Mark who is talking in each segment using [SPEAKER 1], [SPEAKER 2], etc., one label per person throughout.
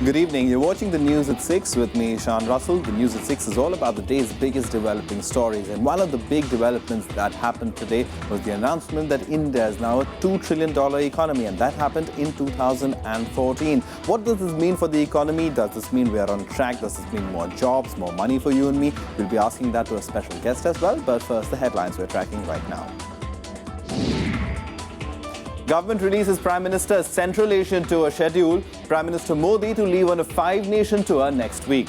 [SPEAKER 1] Good evening. You're watching the news at 6 with me, Sean Russell. The news at 6 is all about the day's biggest developing stories. And one of the big developments that happened today was the announcement that India is now a $2 trillion economy, and that happened in 2014. What does this mean for the economy? Does this mean we are on track? Does this mean more jobs, more money for you and me? We'll be asking that to a special guest as well. But first, the headlines we're tracking right now. Government releases Prime Minister's Central Asian tour schedule. Prime Minister Modi to leave on a 5-nation tour next week.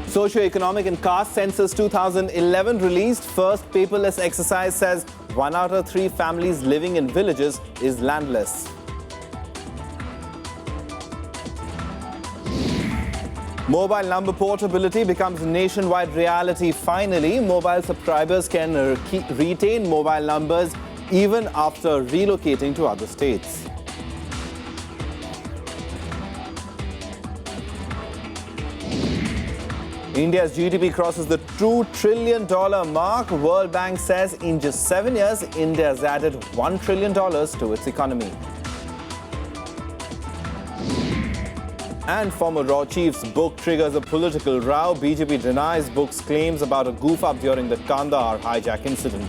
[SPEAKER 1] Socio-economic and caste census 2011 released. First paperless exercise says 1 out of 3 families living in villages is landless. Mobile number portability becomes a nationwide reality finally. Mobile subscribers can retain mobile numbers even after relocating to other states. India's GDP crosses the $2 trillion mark. World Bank says in just 7 years, India has added $1 trillion to its economy. And former Raw chief's book triggers a political row. BJP denies book's claims about a goof-up during the Kandahar hijack incident.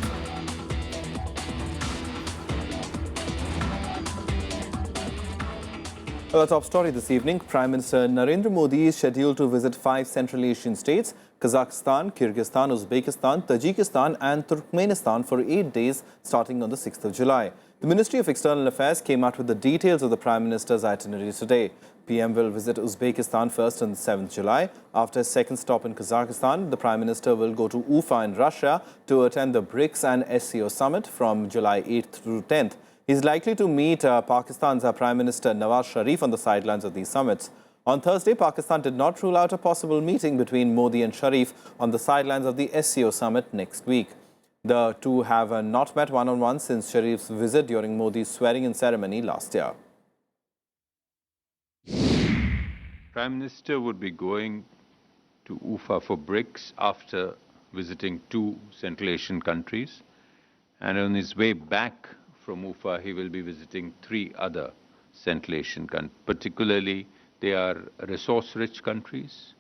[SPEAKER 1] Well, the top story this evening, Prime Minister Narendra Modi is scheduled to visit 5 Central Asian states, Kazakhstan, Kyrgyzstan, Uzbekistan, Tajikistan and Turkmenistan for 8 days starting on the 6th of July. The Ministry of External Affairs came out with the details of the Prime Minister's itinerary today. PM will visit Uzbekistan first on 7th July. After a second stop in Kazakhstan, the Prime Minister will go to Ufa in Russia to attend the BRICS and SCO summit from July 8th through 10th. He's likely to meet Pakistan's Prime Minister Nawaz Sharif on the sidelines of these summits. On Thursday, Pakistan did not rule out a possible meeting between Modi and Sharif on the sidelines of the SCO summit next week. The two have not met one-on-one since Sharif's visit during Modi's swearing-in ceremony last year.
[SPEAKER 2] Prime Minister would be going to Ufa for BRICS after visiting 2 Central Asian countries. And on his way back from Ufa, he will be visiting 3 other Central Asian countries. Particularly, they are resource-rich countries.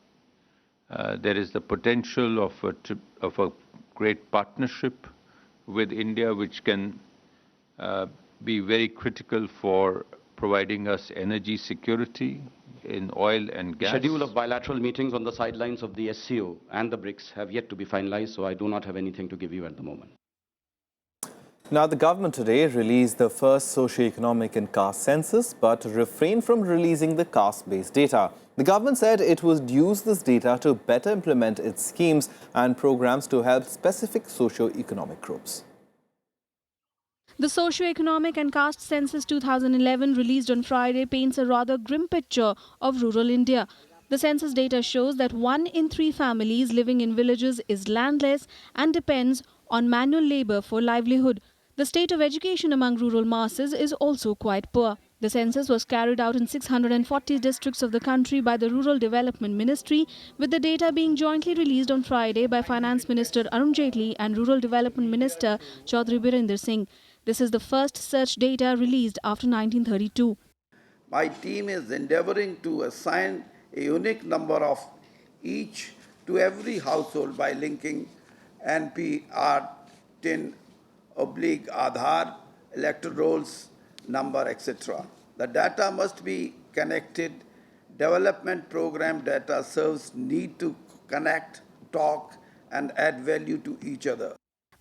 [SPEAKER 2] There is the potential of a great partnership with India, which can be very critical for providing us energy security in oil and gas.
[SPEAKER 3] Schedule of bilateral meetings on the sidelines of the SCO and the BRICS have yet to be finalized, so I do not have anything to give you at the moment.
[SPEAKER 1] Now, the government today released the first socio-economic and caste census, but refrained from releasing the caste-based data. The government said it would use this data to better implement its schemes and programs to help specific socio-economic groups.
[SPEAKER 4] The Socio-Economic and Caste Census 2011 released on Friday paints a rather grim picture of rural India. The census data shows that 1 in 3 families living in villages is landless and depends on manual labor for livelihood. The state of education among rural masses is also quite poor. The census was carried out in 640 districts of the country by the Rural Development Ministry, with the data being jointly released on Friday by Finance Minister Arun Jaitley and Rural Development Minister Chaudhry Birinder Singh. This is the first such data released after 1932.
[SPEAKER 5] My team is endeavoring to assign a unique number of each to every household by linking NPR, TIN, Aadhaar, electoral rolls, number, etc. The data must be connected. Development program data serves need to connect, talk, and add value to each other.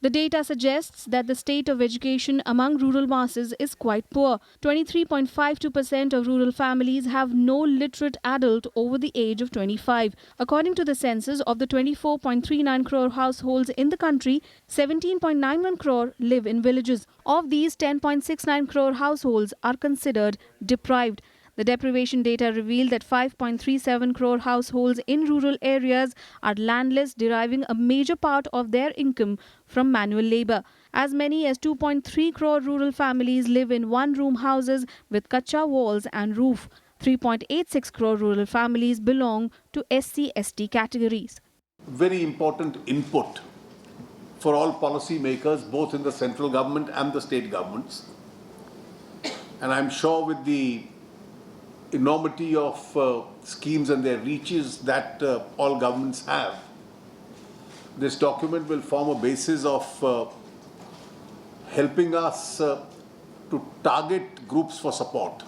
[SPEAKER 4] The data suggests that the state of education among rural masses is quite poor. 23.52% of rural families have no literate adult over the age of 25. According to the census, of the 24.39 crore households in the country, 17.91 crore live in villages. Of these, 10.69 crore households are considered deprived. The deprivation data revealed that 5.37 crore households in rural areas are landless, deriving a major part of their income from manual labor. As many as 2.3 crore rural families live in one-room houses with kacha walls and roof. 3.86 crore rural families belong to SC/ST categories.
[SPEAKER 6] Very important input for all policy makers, both in the central government and the state governments, And I'm sure with the enormity of schemes and their reaches that all governments have, this document will form a basis of helping us to target groups for support.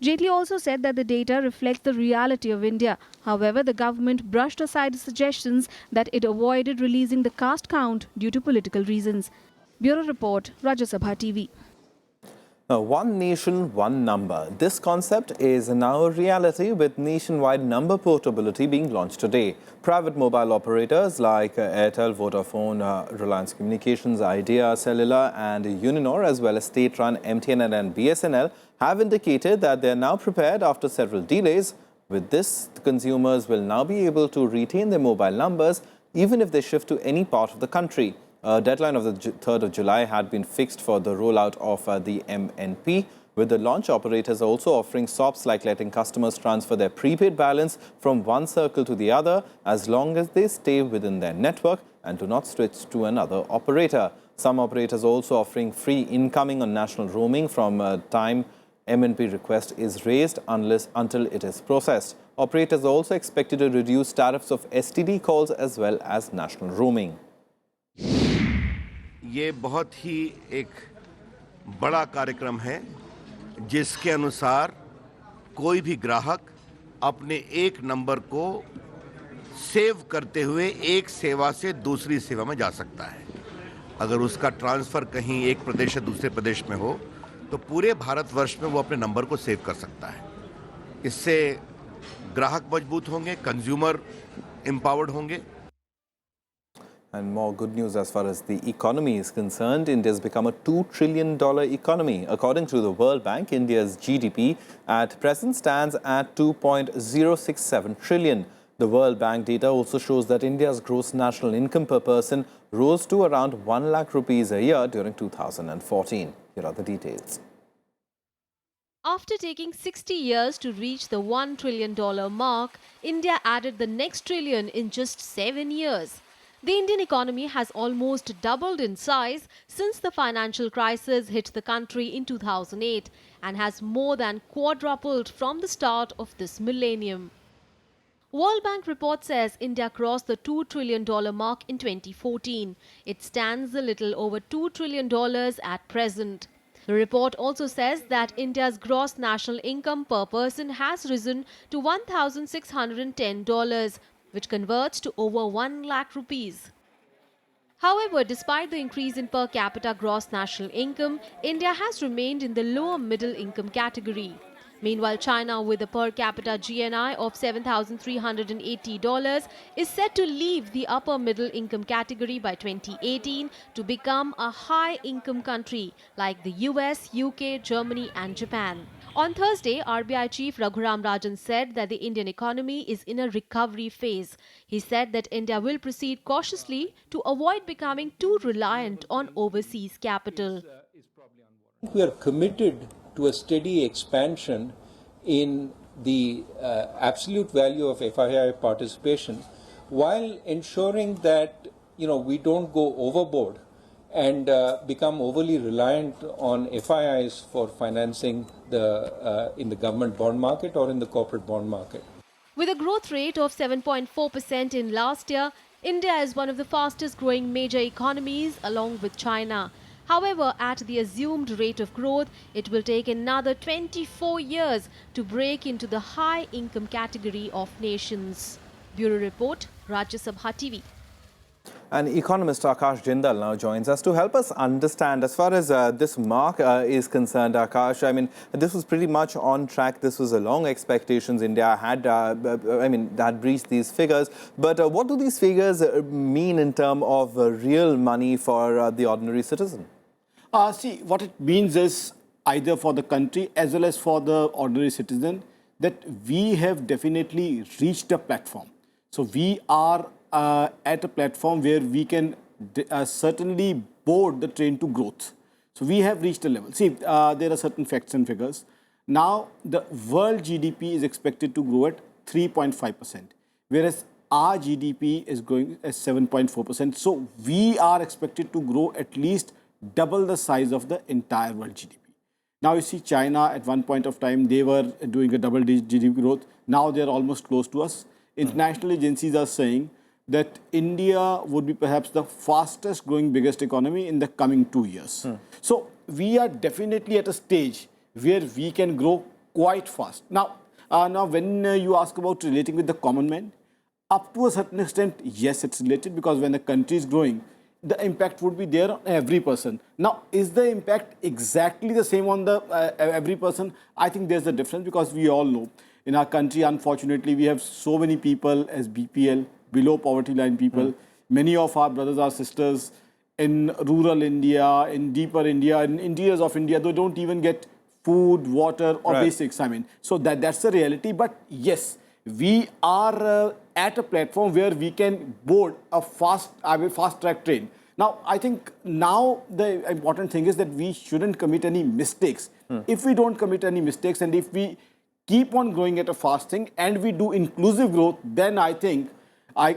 [SPEAKER 4] Jaitley also said that the data reflects the reality of India. However, the government brushed aside suggestions that it avoided releasing the caste count due to political reasons. Bureau Report, Rajya Sabha TV.
[SPEAKER 1] Now, one nation, one number. This concept is now a reality with nationwide number portability being launched today. Private mobile operators like Airtel, Vodafone, Reliance Communications, Idea, Cellular and Uninor, as well as state-run MTN and BSNL, have indicated that they are now prepared after several delays. With this, the consumers will now be able to retain their mobile numbers even if they shift to any part of the country. A deadline of the 3rd of July had been fixed for the rollout of the MNP, with the launch operators also offering SOPs like letting customers transfer their prepaid balance from one circle to the other as long as they stay within their network and do not switch to another operator. Some operators also offering free incoming on national roaming from time MNP request is raised until it is processed. Operators are also expected to reduce tariffs of STD calls as well as national roaming.
[SPEAKER 7] ये बहुत ही एक बड़ा कार्यक्रम है जिसके अनुसार कोई भी ग्राहक अपने एक नंबर को सेव करते हुए एक सेवा से दूसरी सेवा में जा सकता है। अगर उसका ट्रांसफ़र कहीं एक प्रदेश से दूसरे प्रदेश में हो तो पूरे भारतवर्ष में वो अपने नंबर को सेव कर सकता है। इससे ग्राहक मजबूत होंगे, कंज्यूमर एम्पावर्ड होंगे।
[SPEAKER 1] And more good news as far as the economy is concerned. India has become a $2 trillion economy. According to the World Bank, India's GDP at present stands at 2.067 trillion. The World Bank data also shows that India's gross national income per person rose to around 1 lakh rupees a year during 2014. Here are the details.
[SPEAKER 8] After taking 60 years to reach the $1 trillion mark, India added the next trillion in just 7 years. The Indian economy has almost doubled in size since the financial crisis hit the country in 2008 and has more than quadrupled from the start of this millennium. World Bank report says India crossed the $2 trillion mark in 2014. It stands a little over $2 trillion at present. The report also says that India's gross national income per person has risen to $1,610, which converts to over 1 lakh rupees. However, despite the increase in per capita gross national income, India has remained in the lower middle income category. Meanwhile, China, with a per capita GNI of $7,380, is set to leave the upper middle income category by 2018 to become a high-income country like the US, UK, Germany and Japan. On Thursday, RBI Chief Raghuram Rajan said that the Indian economy is in a recovery phase. He said that India will proceed cautiously to avoid becoming too reliant on overseas capital.
[SPEAKER 9] We are committed to a steady expansion in the absolute value of FII participation while ensuring that we don't go overboard and become overly reliant on FIIs for financing in the government bond market or in the corporate bond market.
[SPEAKER 8] With a growth rate of 7.4% in last year, India is one of the fastest growing major economies along with China. However, at the assumed rate of growth, it will take another 24 years to break into the high income category of nations. Bureau Report, Rajya Sabha TV.
[SPEAKER 1] And economist Akash Jindal now joins us to help us understand as far as this mark is concerned. Akash, I mean, this was pretty much on track. This was a long expectations. India had, had breached these figures. But what do these figures mean in terms of real money for the ordinary citizen?
[SPEAKER 10] See, what it means is either for the country as well as for the ordinary citizen that we have definitely reached a platform. So we are at a platform where we can certainly board the train to growth. So we have reached a level. See, there are certain facts and figures. Now, the world GDP is expected to grow at 3.5%, whereas our GDP is growing at 7.4%. So we are expected to grow at least double the size of the entire world GDP. Now you see China at one point of time, they were doing a double-digit GDP growth. Now they're almost close to us. International agencies are saying that India would be perhaps the fastest growing biggest economy in the coming 2 years. So we are definitely at a stage where we can grow quite fast. Now when you ask about relating with the common man, up to a certain extent, yes, it's related, because when a country is growing, the impact would be there on every person. Now, is the impact exactly the same on the every person? I think there's a difference, because we all know in our country, unfortunately, we have so many people as BPL, below poverty line people. Many of our brothers or sisters in rural India, in deeper India, in interiors of India, they don't even get food, water or basics. I mean, so that's the reality. But yes, we are at a platform where we can board a fast track train. Now, I think now the important thing is that we shouldn't commit any mistakes. If we don't commit any mistakes, and if we keep on growing at a fast thing and we do inclusive growth, then I think I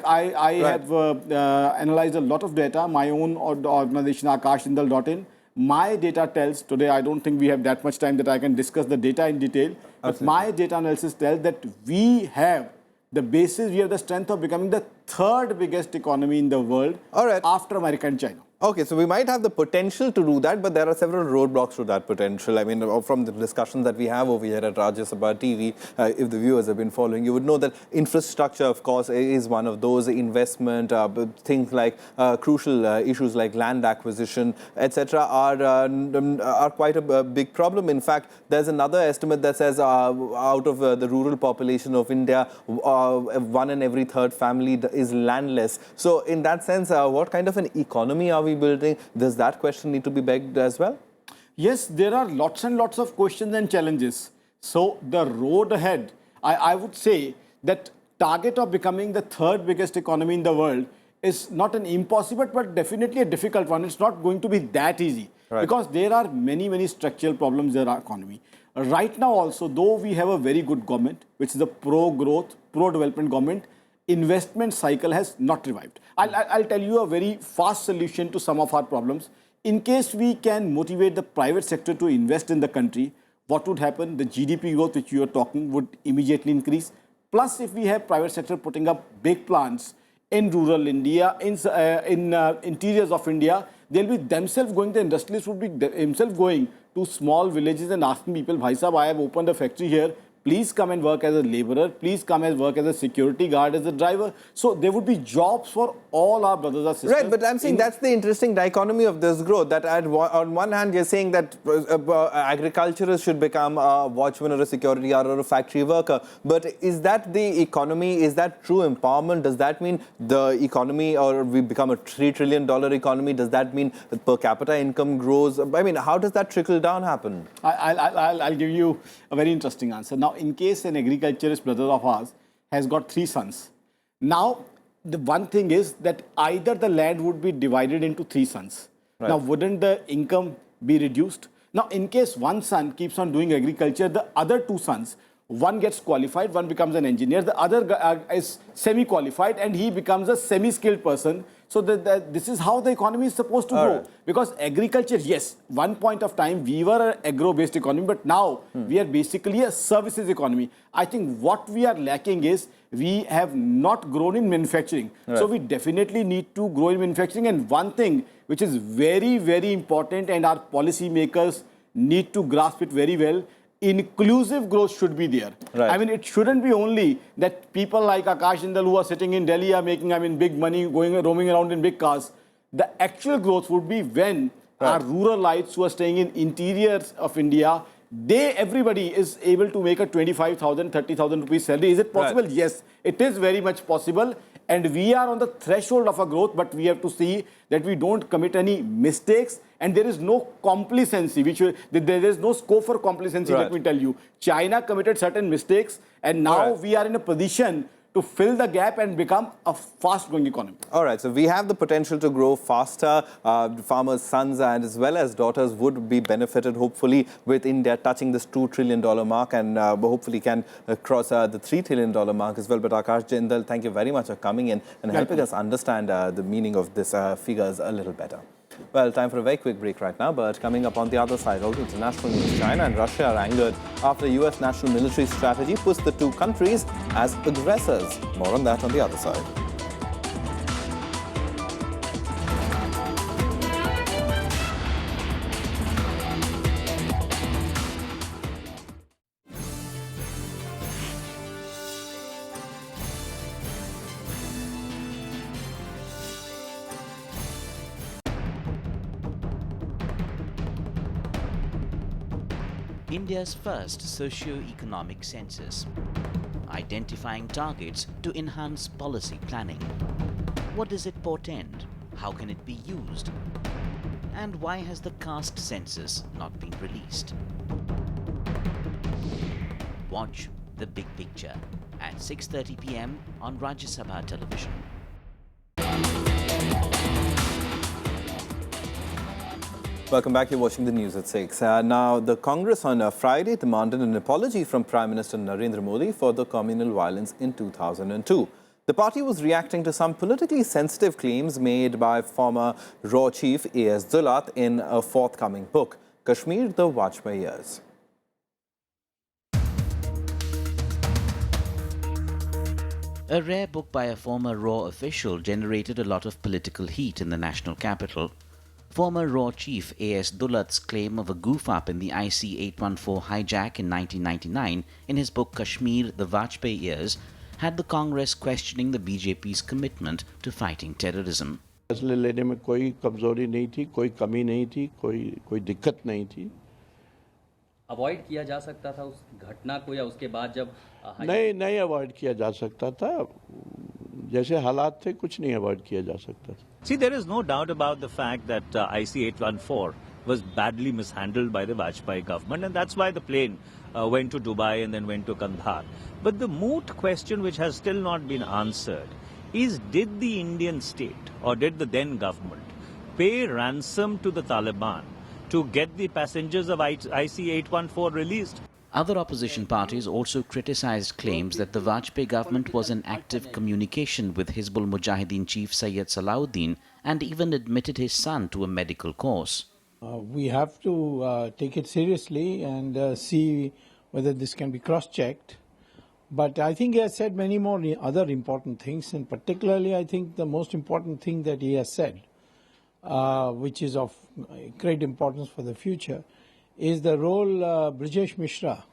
[SPEAKER 10] have analyzed a lot of data. My own organization, akashjindal.in. My data tells, today I don't think we have that much time that I can discuss the data in detail, but my data analysis tells that we have the basis, we have the strength of becoming the third biggest economy in the world after America and China.
[SPEAKER 1] Okay, so we might have the potential to do that, but there are several roadblocks to that potential. I mean, from the discussions that we have over here at Rajya Sabha TV, if the viewers have been following, you would know that infrastructure, of course, is one of those. Investment, things like crucial issues like land acquisition, etc., are quite a big problem. In fact, there's another estimate that says out of the rural population of India, 1 in every 3rd family is landless. So, in that sense, what kind of an economy are we building? Does that question need to be begged as well?
[SPEAKER 10] Yes, there are lots and lots of questions and challenges. So the road ahead, I would say that target of becoming the 3rd biggest economy in the world is not an impossible, but definitely a difficult one. It's not going to be that easy, because there are many structural problems in our economy. Right now also, though we have a very good government, which is a pro-growth, pro-development government, investment cycle has not revived. I'll tell you a very fast solution to some of our problems. In case we can motivate the private sector to invest in the country, what would happen? The GDP growth which you are talking would immediately increase. Plus, if we have private sector putting up big plants in rural India, in interiors of India, they'll be themselves going, the industrialists would be themselves going to small villages and asking people, Bhai Sahab, I have opened a factory here. Please come and work as a laborer. Please come and work as a security guard, as a driver. So there would be jobs for all our brothers and sisters.
[SPEAKER 1] Right, but I'm saying that's the interesting dichotomy of this growth. That on one hand, you're saying that agriculturists should become a watchman or a security guard or a factory worker. But is that the economy? Is that true empowerment? Does that mean the economy, or we become a $3 trillion economy? Does that mean that per capita income grows? I mean, how does that trickle down happen?
[SPEAKER 10] I'll give you a very interesting answer. Now, in case an agriculturist brother of ours has got 3 sons, now the one thing is that either the land would be divided into 3 sons. Now, wouldn't the income be reduced? Now, in case one son keeps on doing agriculture, the other 2 sons, one gets qualified, one becomes an engineer, the other is semi-qualified, and he becomes a semi-skilled person. So this is how the economy is supposed to grow. Because agriculture, yes, one point of time we were an agro-based economy, but now we are basically a services economy. I think what we are lacking is we have not grown in manufacturing. So we definitely need to grow in manufacturing. And one thing which is very important, and our policy makers need to grasp it very well, inclusive growth should be there. I mean, it shouldn't be only that people like Akash Jindal who are sitting in Delhi are making, big money, roaming around in big cars. The actual growth would be when our ruralites who are staying in interiors of India, everybody is able to make a 25,000, 30,000 rupees salary. Is it possible? Yes, it is very much possible. And we are on the threshold of a growth, but we have to see that we don't commit any mistakes, and there is no complacency. There is no scope for complacency, let me tell you. China committed certain mistakes, and now we are in a position to fill the gap and become a fast-growing economy.
[SPEAKER 1] All right, so we have the potential to grow faster. Farmers' sons and as well as daughters would be benefited, hopefully, with India touching this $2 trillion mark, and hopefully can cross the $3 trillion mark as well. But Akash Jindal, thank you very much for coming in and helping us understand the meaning of these figures a little better. Well, time for a very quick break right now, but coming up on the other side, all the international news, China and Russia are angered after the US national military strategy puts the two countries as aggressors. More on that on the other side.
[SPEAKER 11] India's first socio-economic census, identifying targets to enhance policy planning. What does it portend? How can it be used? And why has the caste census not been released? Watch The Big Picture at 6:30 p.m. on Rajya Sabha television.
[SPEAKER 1] Welcome back. You're watching the news at 6. Now, the Congress on Friday demanded an apology from Prime Minister Narendra Modi for the communal violence in 2002. The party was reacting to some politically sensitive claims made by former RAW chief A.S. Dulat in a forthcoming book, Kashmir, the Vajpayee Years.
[SPEAKER 11] A rare book by a former RAW official generated a lot of political heat in the national capital. Former RAW chief A.S. Dulat's claim of a goof-up in the IC-814 hijack in 1999 in his book Kashmir, the Vajpayee Years had the Congress questioning the BJP's commitment to fighting terrorism.
[SPEAKER 12] फैसले लेने में कोई कमजोरी नहीं थी, कोई कमी नहीं थी, कोई दिक्कत नहीं थी.
[SPEAKER 13] अवॉइड किया जा सकता था उस घटना को या उसके बाद जब
[SPEAKER 12] नहीं अवॉइड किया जा सकता था. जैसे हालात थे कुछ नहीं अवॉइड किया जा सकता था.
[SPEAKER 14] See, there is no doubt about the fact that IC-814 was badly mishandled by the Vajpayee government, and that's why the plane went to Dubai and then went to Kandahar. But the moot question which has still not been answered is, did the Indian state or did the then government pay ransom to the Taliban to get the passengers of IC-814 released?
[SPEAKER 11] Other opposition parties also criticized claims that the Vajpayee government was in active communication with Hizbul Mujahideen chief Sayyid Salahuddin and even admitted his son to a medical course.
[SPEAKER 15] We have to take it seriously and see whether this can be cross-checked. But I think he has said many more other important things, and particularly I think the most important thing that he has said, which is of great importance for the future, is the role Brijesh Mishra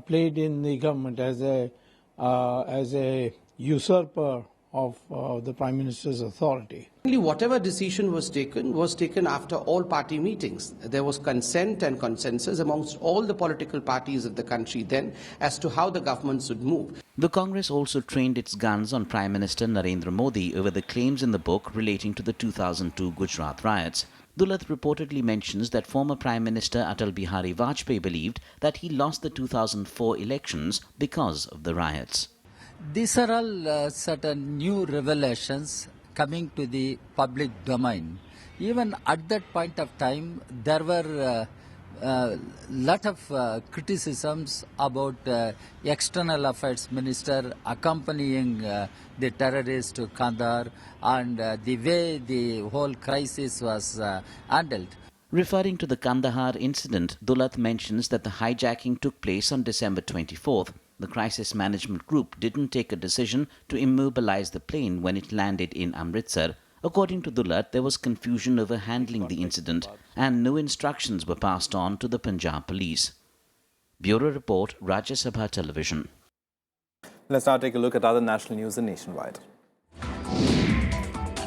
[SPEAKER 15] played in the government as a usurper of the Prime Minister's authority.
[SPEAKER 16] Whatever decision was taken after all party meetings. There was consent and consensus amongst all the political parties of the country then as to how the government should move.
[SPEAKER 11] The Congress also trained its guns on Prime Minister Narendra Modi over the claims in the book relating to the 2002 Gujarat riots. Dulat reportedly mentions that former Prime Minister Atal Bihari Vajpayee believed that he lost the 2004 elections because of the riots.
[SPEAKER 17] These are all certain new revelations coming to the public domain. Even at that point of time, there were a lot of criticisms about External Affairs Minister accompanying the terrorists to Kandahar and the way the whole crisis was handled.
[SPEAKER 11] Referring to the Kandahar incident, Dulat mentions that the hijacking took place on December 24th. The crisis management group didn't take a decision to immobilize the plane when it landed in Amritsar. According to Dulat, there was confusion over handling the incident and no instructions were passed on to the Punjab police. Bureau Report, Rajya Sabha Television.
[SPEAKER 1] Let's now take a look at other national news and nationwide.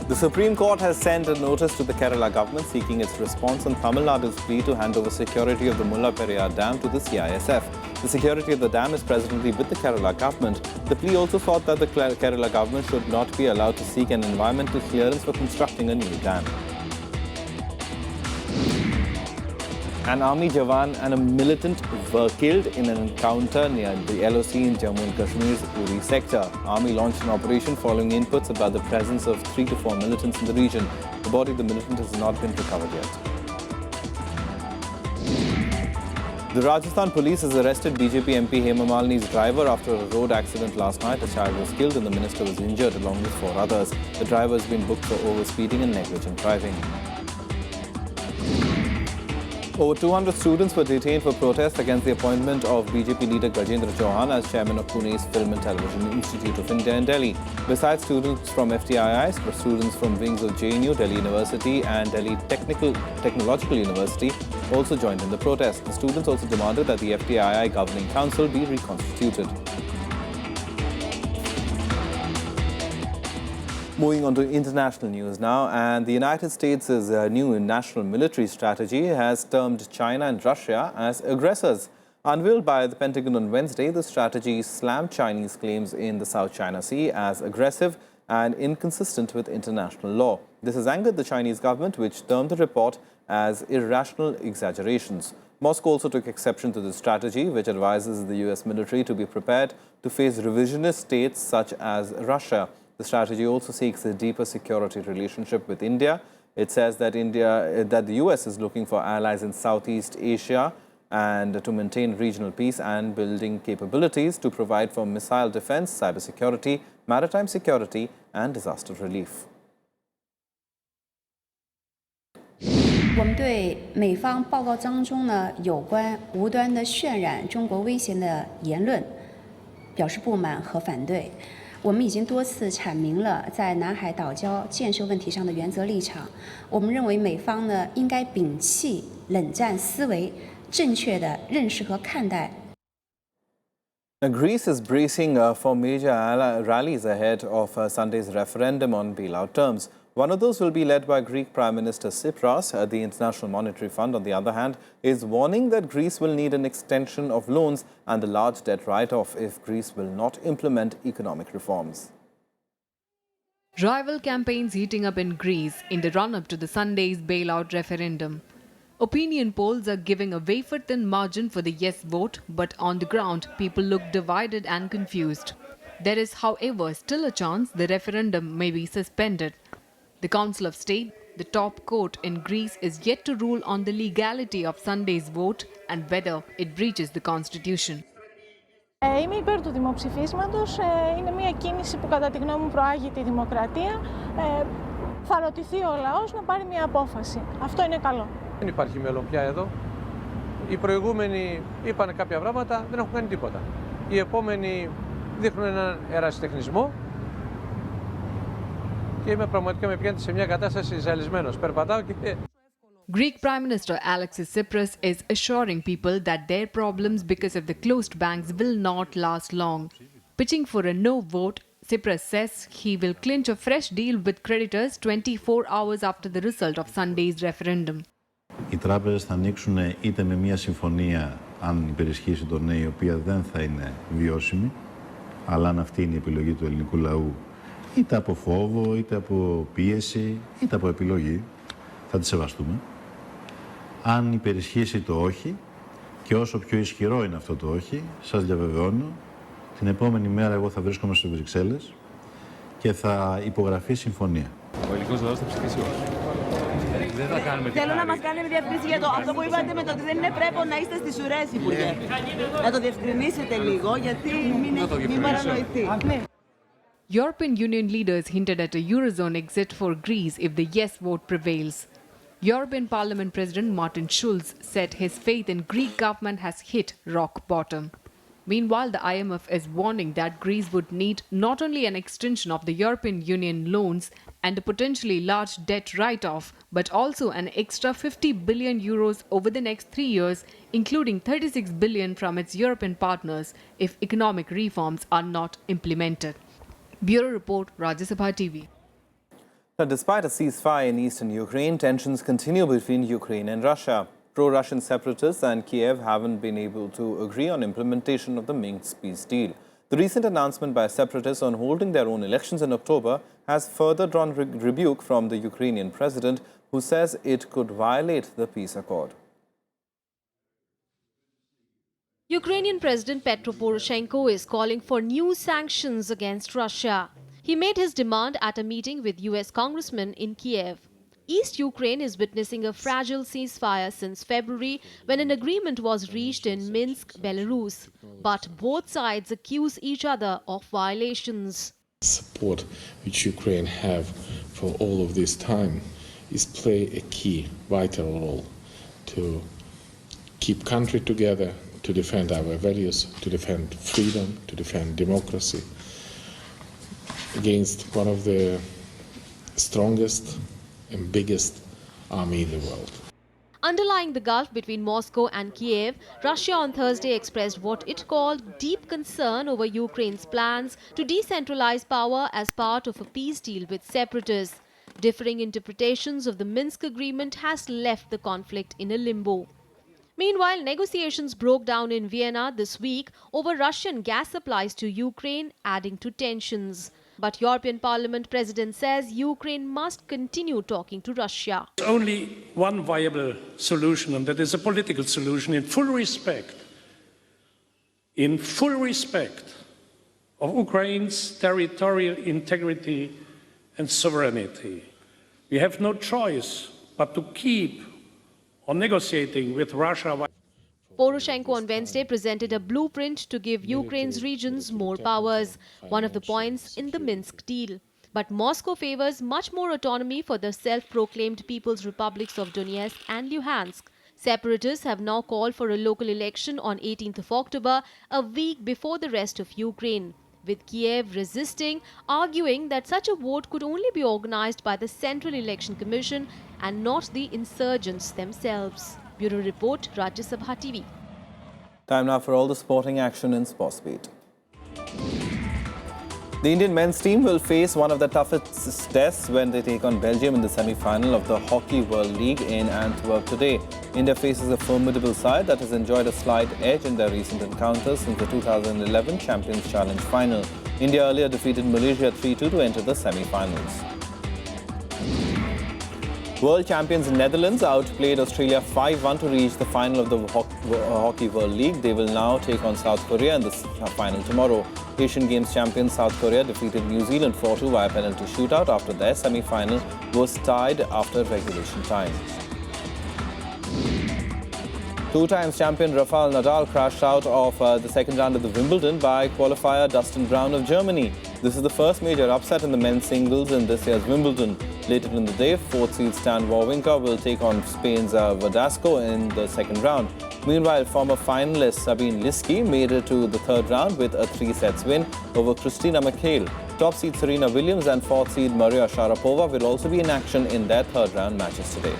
[SPEAKER 1] The Supreme Court has sent a notice to the Kerala government seeking its response on Tamil Nadu's plea to hand over security of the Mullaperiyar Dam to the CISF. The security of the dam is presently with the Kerala government. The plea also thought that the Kerala government should not be allowed to seek an environmental clearance for constructing a new dam. An army jawan and a militant were killed in an encounter near the LOC in Jammu and Kashmir's Uri sector. Army launched an operation following inputs about the presence of 3 to 4 militants in the region. The body of the militant has not been recovered yet. The Rajasthan police has arrested BJP MP Hema Malini's driver after a road accident last night. A child was killed and the minister was injured along with 4 others. The driver has been booked for overspeeding and negligent driving. Over 200 students were detained for protests against the appointment of BJP leader Gajendra Chauhan as chairman of Pune's Film and Television Institute of India in Delhi. Besides students from FTII, students from wings of JNU, Delhi University and Delhi Technological University also joined in the protest. The students also demanded that the FTII Governing Council be reconstituted. Moving on to international news now, and the United States' new national military strategy has termed China and Russia as aggressors. Unveiled by the Pentagon on Wednesday, the strategy slammed Chinese claims in the South China Sea as aggressive and inconsistent with international law. This has angered the Chinese government, which termed the report as irrational exaggerations. Moscow also took exception to the strategy, which advises the US military to be prepared to face revisionist states such as Russia. The strategy also seeks a deeper security relationship with India. It says that the US is looking for allies in Southeast Asia and to maintain regional peace and building capabilities to provide for missile defense, cybersecurity, maritime security and disaster relief.
[SPEAKER 18] 我们对美方报告当中呢有关无端的渲染中国威胁的言论表示不满和反对。我们已经多次阐明了在南海岛礁建设问题上的原则立场。我们认为美方呢应该摒弃冷战思维，正确的认识和看待。
[SPEAKER 1] Now, Greece is bracing for major rallies ahead of Sunday's referendum on bailout terms. One of those will be led by Greek Prime Minister Tsipras. The International Monetary Fund, on the other hand, is warning that Greece will need an extension of loans and a large debt write-off if Greece will not implement economic reforms.
[SPEAKER 19] Rival campaigns heating up in Greece in the run-up to the Sunday's bailout referendum. Opinion polls are giving a wafer-thin margin for the yes vote, but on the ground, people look divided and confused. There is, however, still a chance the referendum may be suspended. The Council of State, the top court in Greece, is yet to rule on the legality of Sunday's vote and whether it breaches the constitution.
[SPEAKER 20] Είμαι υπέρ του δημοψηφίσματος. Είναι μια κίνηση που κατά τη γνώμη μου προάγει τη δημοκρατία. Θα ρωτηθεί ο λαός να πάρει μια απόφαση. Αυτό είναι καλό.
[SPEAKER 21] Δεν υπάρχει μέλλον πια εδώ. Οι προηγούμενοι είπαν κάποια πράγματα, δεν έχουν κάνει τίποτα. Οι επόμενοι δείχνουν έναν ερασιτεχνισμό και είμαι πραγματικά με πιάνει σε μια κατάσταση ζαλισμένος. Περπατάω και...
[SPEAKER 19] Greek Prime Minister Alexis Tsipras is assuring people that their problems because of the closed banks will not last long. Pitching for a no vote, Tsipras says he will clinch a fresh deal with creditors 24 hours after the result of Sunday's referendum.
[SPEAKER 22] Οι τράπεζες θα ανοίξουν είτε με μια συμφωνία, αν υπερισχύσει το ναι, η οποία δεν θα είναι βιώσιμη, αλλά αν αυτή είναι η επιλογή του ελληνικού λαού, είτε από φόβο, είτε από πίεση, είτε από επιλογή, θα τη σεβαστούμε. Αν υπερισχύσει το όχι, και όσο πιο ισχυρό είναι αυτό το όχι, σας διαβεβαιώνω, την επόμενη μέρα εγώ θα βρίσκομαι στις Βρυξέλλες και θα υπογραφεί συμφωνία.
[SPEAKER 23] Ο ελληνικός λαός θα ψηφίσει όχι. Δεν θα κάνουμε τη
[SPEAKER 24] Θέλω να μας κάνετε διευκρίνηση για αυτό που είπατε με το ότι δεν είναι πρέπει να είστε στις ουρές, Υπουργέ. Να το διευκρινίσετε λίγο, γιατί μην παρανοηθεί.
[SPEAKER 19] European Union leaders hinted at a Eurozone exit for Greece if the yes vote prevails. European Parliament President Martin Schulz said his faith in Greek government has hit rock bottom. Meanwhile, the IMF is warning that Greece would need not only an extension of the European Union loans and a potentially large debt write-off, but also an extra 50 billion euros over the next 3 years, including 36 billion from its European partners, if economic reforms are not implemented. Bureau Report, Rajya TV.
[SPEAKER 1] Now, despite a ceasefire in eastern Ukraine, tensions continue between Ukraine and Russia. Pro-Russian separatists and Kiev haven't been able to agree on implementation of the Minsk peace deal. The recent announcement by separatists on holding their own elections in October has further drawn rebuke from the Ukrainian president, who says it could violate the peace accord.
[SPEAKER 8] Ukrainian President Petro Poroshenko is calling for new sanctions against Russia. He made his demand at a meeting with US congressmen in Kiev. East Ukraine is witnessing a fragile ceasefire since February, when an agreement was reached in Minsk, Belarus. But both sides accuse each other of violations.
[SPEAKER 25] Support which Ukraine have for all of this time is play a key, vital role to keep country together, to defend our values, to defend freedom, to defend democracy against one of the strongest and biggest army in the world.
[SPEAKER 8] Underlying the gulf between Moscow and Kiev, Russia on Thursday expressed what it called deep concern over Ukraine's plans to decentralize power as part of a peace deal with separatists. Differing interpretations of the Minsk agreement has left the conflict in a limbo. Meanwhile, negotiations broke down in Vienna this week over Russian gas supplies to Ukraine, adding to tensions. But European Parliament President says Ukraine must continue talking to Russia.
[SPEAKER 2] There's only one viable solution, and that is a political solution in full respect of Ukraine's territorial integrity and sovereignty. We have no choice but to keep on negotiating with Russia.
[SPEAKER 8] Poroshenko on Wednesday presented a blueprint to give Ukraine's regions more powers, one of the points in the Minsk deal. But Moscow favors much more autonomy for the self-proclaimed People's Republics of Donetsk and Luhansk. Separatists have now called for a local election on 18th of October, a week before the rest of Ukraine, with Kiev resisting, arguing that such a vote could only be organized by the Central Election Commission and not the insurgents themselves. Bureau Report, Rajya Sabha TV.
[SPEAKER 1] Time now for all the sporting action in Sportsbeat. The Indian men's team will face one of the toughest tests when they take on Belgium in the semi-final of the Hockey World League in Antwerp today. India faces a formidable side that has enjoyed a slight edge in their recent encounters since the 2011 Champions Challenge final. India earlier defeated Malaysia 3-2 to enter the semi-finals. World champions Netherlands outplayed Australia 5-1 to reach the final of the Hockey World League. They will now take on South Korea in the final tomorrow. Asian Games champions South Korea defeated New Zealand 4-2 via penalty shootout after their semi-final was tied after regulation time. Two-times champion Rafael Nadal crashed out of the second round of the Wimbledon by qualifier Dustin Brown of Germany. This is the first major upset in the men's singles in this year's Wimbledon. Later in the day, fourth seed Stan Wawrinka will take on Spain's Verdasco in the second round. Meanwhile, former finalist Sabine Lisky made it to the third round with a 3-sets win over Christina McHale. Top seed Serena Williams and fourth seed Maria Sharapova will also be in action in their third round matches today.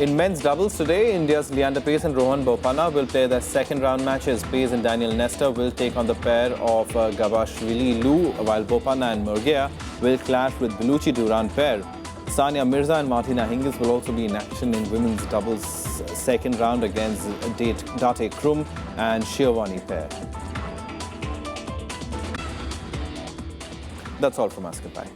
[SPEAKER 1] In men's doubles today, India's Leander Paes and Rohan Bopanna will play their second round matches. Paes and Daniel Nestor will take on the pair of Gabashvili Lu, while Bopanna and Murgia will clash with Beluchi Duran pair. Sania Mirza and Martina Hingis will also be in action in women's doubles second round against Date Krum and Shiavani pair. That's all from us. Goodbye.